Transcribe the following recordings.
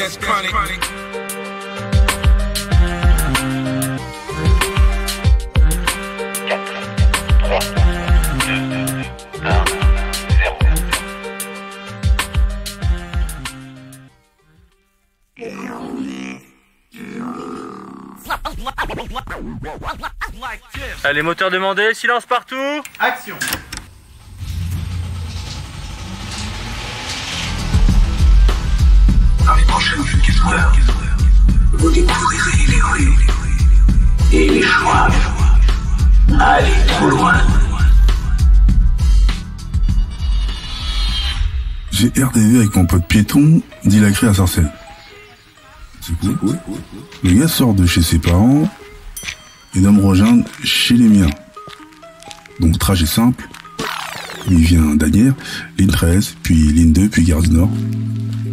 that's chronic. Allez, moteur demandé, silence partout. Action. Dans les prochaines 24 heures, vous découvrirez les rues et les choix. Allez trop loin. J'ai RDV avec mon pote piéton, dit la crée à Sarcelles. C'est cool. Le gars sort de chez ses parents et doit me rejoindre chez les miens. Donc trajet simple, il vient d'Anières, ligne 13, puis ligne 2, puis Gare du Nord,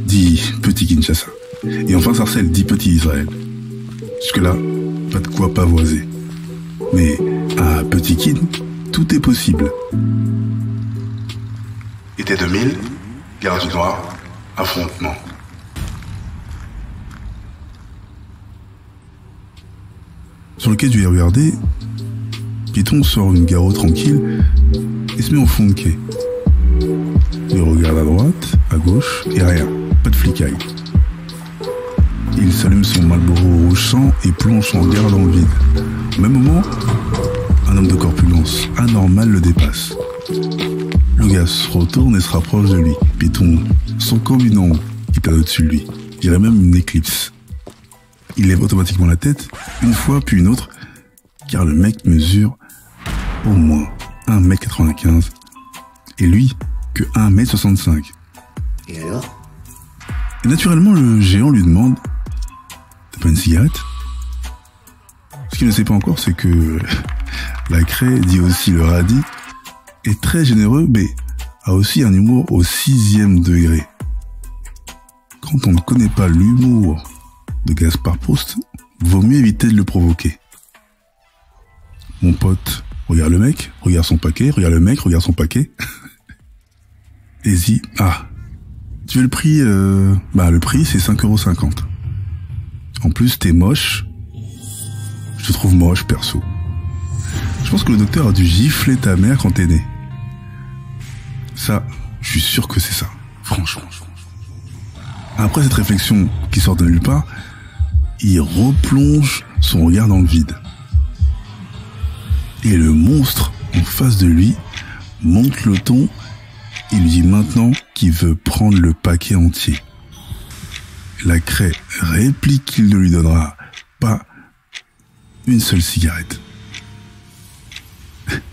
dit Petit Kinshasa. Et enfin Sarcelles, dit Petit Israël. Jusque-là, pas de quoi pavoiser. Mais à Petit Kin, tout est possible. Été 2000, Gare du Nord, affrontement. Sur le quai du RERD, piéton sort une Garo tranquille et se met au fond de quai. Il regarde à droite, à gauche et rien, pas de flicaille. Il s'allume son Marlboro rouge sang et plonge son regard dans le vide. Au même moment, un homme de corpulence anormal le dépasse. Le gars se retourne et se rapproche de lui. Piéton sent comme une ombre qui plane au-dessus de lui. Je dirais même une éclipse. Il lève automatiquement la tête, une fois puis une autre, car le mec mesure au moins 1m95 et lui que 1m65. Et alors? Et naturellement, le géant lui demande « T'as pas une cigarette ?» Ce qu'il ne sait pas encore, c'est que la craie, dit aussi le radis, est très généreux, mais a aussi un humour au 6e degré. Quand on ne connaît pas l'humour de Gaspard Proust, vaut mieux éviter de le provoquer. Mon pote regarde le mec, regarde son paquet, regarde le mec, regarde son paquet. Et dit, ah, tu veux le prix? Le prix c'est 5,50 €. En plus t'es moche. Je te trouve moche perso. Je pense que le docteur a dû gifler ta mère quand t'es né. Ça, je suis sûr que c'est ça. Franchement. Après cette réflexion qui sort de nulle part, il replonge son regard dans le vide. Et le monstre en face de lui monte le ton et lui dit maintenant qu'il veut prendre le paquet entier. La craie réplique qu'il ne lui donnera pas une seule cigarette.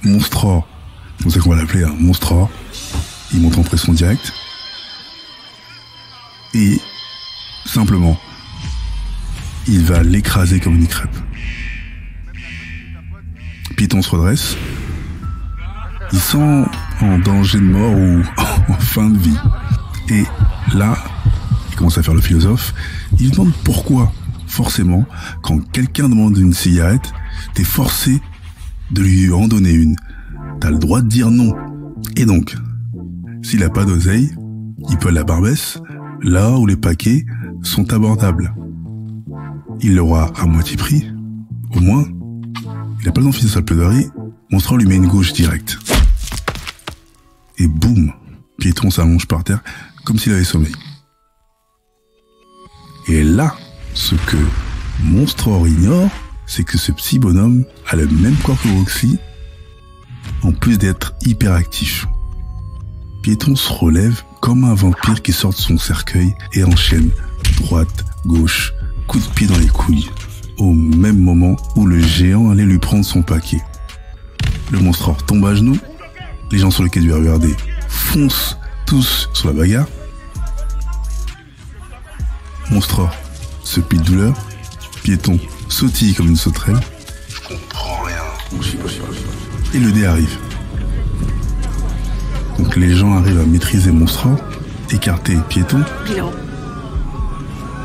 Monstror, c'est comme ça qu'on va l'appeler, hein, Monstror. Il monte en pression directe. Et simplement, il va l'écraser comme une crêpe. Piéton se redresse. Il sent en danger de mort ou en fin de vie. Et là, il commence à faire le philosophe. Il demande pourquoi, forcément, quand quelqu'un demande une cigarette, t'es forcé de lui en donner une. T'as le droit de dire non. Et donc, s'il a pas d'oseille, il peut la barbesse là où les paquets sont abordables. Il l'aura à moitié prix, au moins. Il a pas le temps de finir sa plaidoirie, Monstror lui met une gauche directe. Et boum, Piéton s'allonge par terre comme s'il avait sommeil. Et là, ce que Monstror ignore, c'est que ce petit bonhomme a le même corps que Roxy, en plus d'être hyperactif. Piéton se relève comme un vampire qui sort de son cercueil et enchaîne droite, gauche, coup de pied dans les couilles, au même moment où le géant allait lui prendre son paquet. Le Monstror tombe à genoux, les gens sur le quai du RERD foncent tous sur la bagarre. Monstror se plie de douleur, Piéton sautille comme une sauterelle. Je comprends rien. Et le dé arrive. Donc les gens arrivent à maîtriser Monstror, écarter Piéton.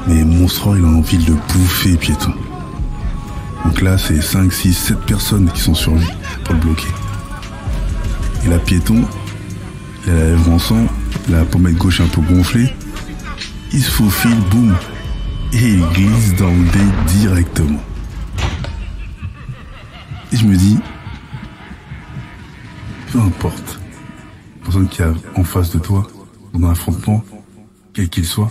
Mais Monstror, il a envie de le bouffer, Piéton. Donc là, c'est 5, 6, 7 personnes qui sont sur lui pour le bloquer. Et là, Piéton, il a la lèvre en sang, la pommette gauche un peu gonflée. Il se faufile, boum, et il glisse dans le dé directement. Et je me dis, peu importe, la personne qui est en face de toi, dans un affrontement, quel qu'il soit,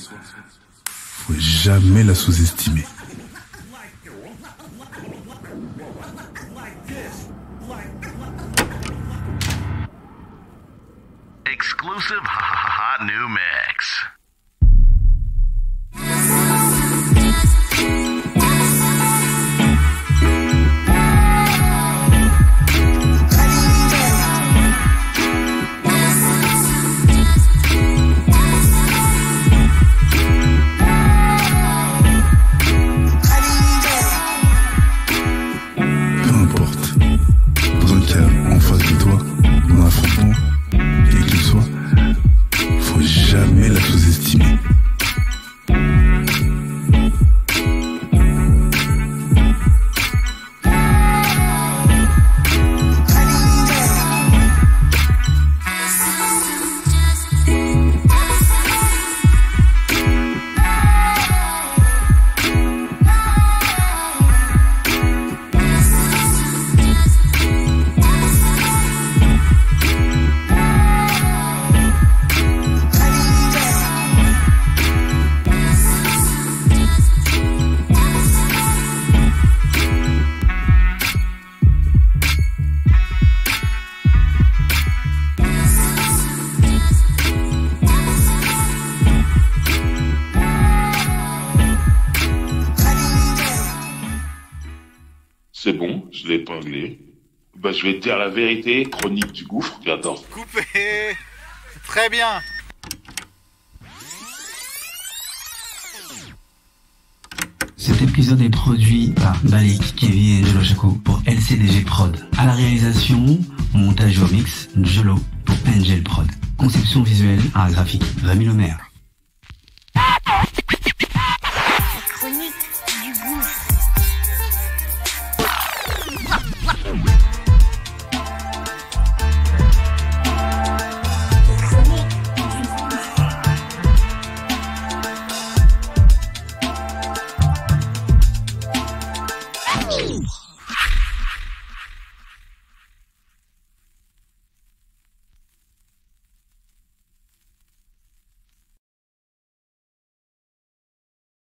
faut jamais la sous-estimer. Exclusive hot new mix. C'est bon, je l'ai épinglé. Bah, je vais te dire la vérité, chronique du gouffre. Attends. Coupé. Très bien. Cet épisode est produit par Balik, Kevin et Jolo Chaco pour LCDG Prod. À la réalisation, au montage et au mix, Jolo pour Angel Prod. Conception visuelle, art graphique, Rémi Lemaire. Chronique du gouffre. Chronique du gouffre.